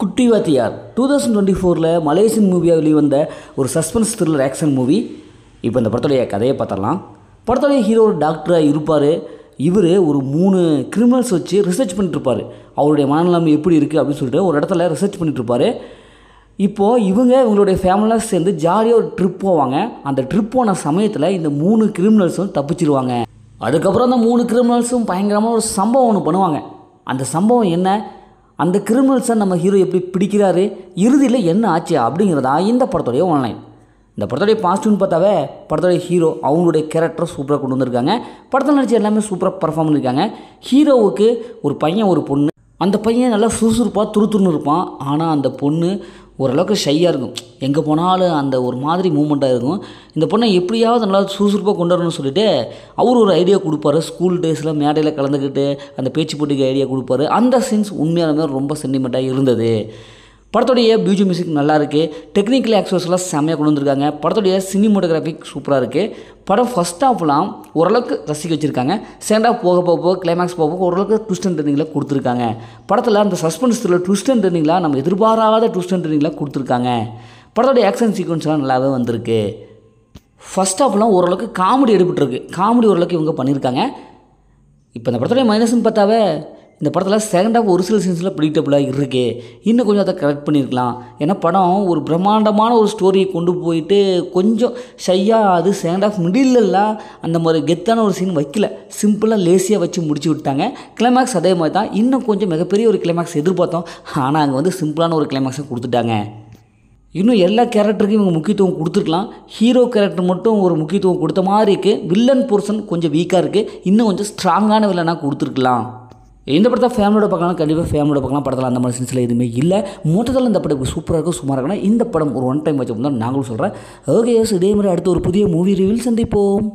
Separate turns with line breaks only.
குட்டி வாத்தியார் 2024 மலேசியன் மூவியாக வெளிவந்த ஒரு சஸ்பென்ஸ் த்ரில்லர் ஆக்ஷன் மூவி. இப்போ இந்த படத்துடைய கதையை பார்த்துடலாம். படத்துடைய ஹீரோ ஒரு டாக்டராக இருப்பார். இவர் ஒரு 3 கிரிமினல்ஸ் வச்சு ரிசர்ச் பண்ணிட்டுருப்பார். அவருடைய மனநிலைமை எப்படி இருக்குது அப்படின்னு சொல்லிட்டு ஒரு இடத்துல ரிசர்ச் பண்ணிட்டுருப்பார். இப்போது இவங்களுடைய ஃபேமிலியாக சேர்ந்து ஜாலியாக ஒரு ட்ரிப் போவாங்க. அந்த ட்ரிப் போன சமயத்தில் இந்த 3 கிரிமினல்ஸும் தப்பிச்சிருவாங்க. அதுக்கப்புறம் அந்த 3 கிரிமினல்ஸும் பயங்கரமாக ஒரு சம்பவம் ஒன்று பண்ணுவாங்க. அந்த சம்பவம் என்ன, அந்த கிரிமினல்ஸை நம்ம ஹீரோ எப்படி பிடிக்கிறாரு, இறுதியில் என்ன ஆச்சு அப்படிங்கிறதா இந்த படத்துடைய ஆன்லைன். இந்த படத்துடைய பாசிட்டிவ்னு பார்த்தாவே படத்துடைய ஹீரோ அவங்களுடைய கேரக்டரை சூப்பராக கொண்டு வந்திருக்காங்க. படத்தில் நடிச்ச எல்லாமே சூப்பராக பர்ஃபார்ம் பண்ணியிருக்காங்க. ஹீரோவுக்கு ஒரு பையன் ஒரு பொண்ணு. அந்த பையன் நல்லா சுறுசுறுப்பாக துருத்துருன்னு இருப்பான். ஆனால் அந்த பொண்ணு ஓரளவுக்கு ஷையாக இருக்கும். எங்கே போனாலும் அந்த ஒரு மாதிரி மூமெண்ட்டாக இருக்கும். இந்த பொண்ணை எப்படியாவது நல்லா சுறுசுறுப்பாக கொண்டு வரணும்னு சொல்லிட்டு அவர் ஒரு ஐடியா கொடுப்பாரு. ஸ்கூல் டேஸில் மேடையில் கலந்துக்கிட்டு அந்த பேச்சு போட்டிக்கு ஐடியா கொடுப்பாரு. அந்த சீன்ஸ் உண்மையாலுமே ரொம்ப சென்டிமெண்ட்டாக இருந்தது. படத்துடைய பியூஜி மியூசிக் நல்லா இருக்குது. டெக்னிக்கல் ஆக்சர்ஸ்லாம் செம்மையாக கொண்டு வந்திருக்காங்க. படத்துடைய சினிமோட்டோகிராஃபிக் சூப்பராக இருக்குது. படம் ஃபஸ்ட் ஹாஃப்லாம் ஓரளவுக்கு ரசிக்க வச்சுருக்காங்க. செகண்ட் ஹாஃப் போக கிளைமேக்ஸ் போக ஓரளவுக்கு ட்விஸ்ட் அண்ட் டர்னிங்கில் கொடுத்துருக்காங்க. படத்தில் அந்த சஸ்பென்ஸ் த்ரில்லர் ட்விஸ்ட் அண்ட் டர்னிங்லாம் நம்ம எதிர்பாராத ட்விஸ்ட் அண்ட் டர்னிங்லாம் கொடுத்துருக்காங்க. படத்துடைய ஆக்ஷன் சீக்வன்ஸ்லாம் நல்லாவே வந்திருக்கு. ஃபஸ்ட் ஹாஃப்லாம் ஓரளவுக்கு காமெடி எடுபட்டுருக்கு. காமெடி ஓரளவுக்கு இவங்க பண்ணியிருக்காங்க. இப்போ இந்த படத்துடைய மைனஸ்ன்னு பார்த்தாவே இந்த படத்தில் செகண்ட் ஹாஃப் ஒரு சில சீன்ஸில் ப்ரிடிக்டபுளாக இருக்குது. இன்னும் கொஞ்சம் அதை கரெக்ட் பண்ணியிருக்கலாம். ஏன்னா படம் ஒரு பிரம்மாண்டமான ஒரு ஸ்டோரியை கொண்டு போயிட்டு கொஞ்சம் ஷையாக அது செகண்ட் ஹாஃப் மிடிலெல்லாம் அந்த மாதிரி கெத்தான ஒரு சீன் வைக்கல. சிம்பிளாக லேசியாக வச்சு முடிச்சு விட்டாங்க. கிளைமேக்ஸ் அதே மாதிரி தான். இன்னும் கொஞ்சம் மிகப்பெரிய ஒரு கிளைமேக்ஸ் எதிர்பார்த்தோம். ஆனால் அங்கே வந்து சிம்பிளான ஒரு கிளைமேக்ஸை கொடுத்துட்டாங்க. இன்னும் எல்லா கேரக்டருக்கும் இவங்க முக்கியத்துவம் கொடுத்துருக்கலாம். ஹீரோ கேரக்டர் மட்டும் ஒரு முக்கியத்துவம் கொடுத்த மாதிரி இருக்குது. வில்லன் போர்ஷன் கொஞ்சம் வீக்காக இருக்குது. இன்னும் கொஞ்சம் ஸ்ட்ராங்கான வில்லனாக கொடுத்துருக்கலாம். இந்த படத்தை ஃபேமிலியோட பார்க்கலாம். கண்டிப்பாக ஃபேமிலியோட பார்க்கலாம். படத்தில் அந்த மாதிரி சீன்ஸில் எதுவுமே இல்லை. மொத்தத்தில் இந்த படம் சூப்பராக இருக்கும், சுமாராக இருக்கணும். இந்த படம் ஒரு ஒன் டைம் வச்சு தான் நாங்களும் சொல்கிறேன். ஓகே, இதே மாதிரி அடுத்து ஒரு புதிய மூவி ரிவ்யூவில் சந்திப்போம்.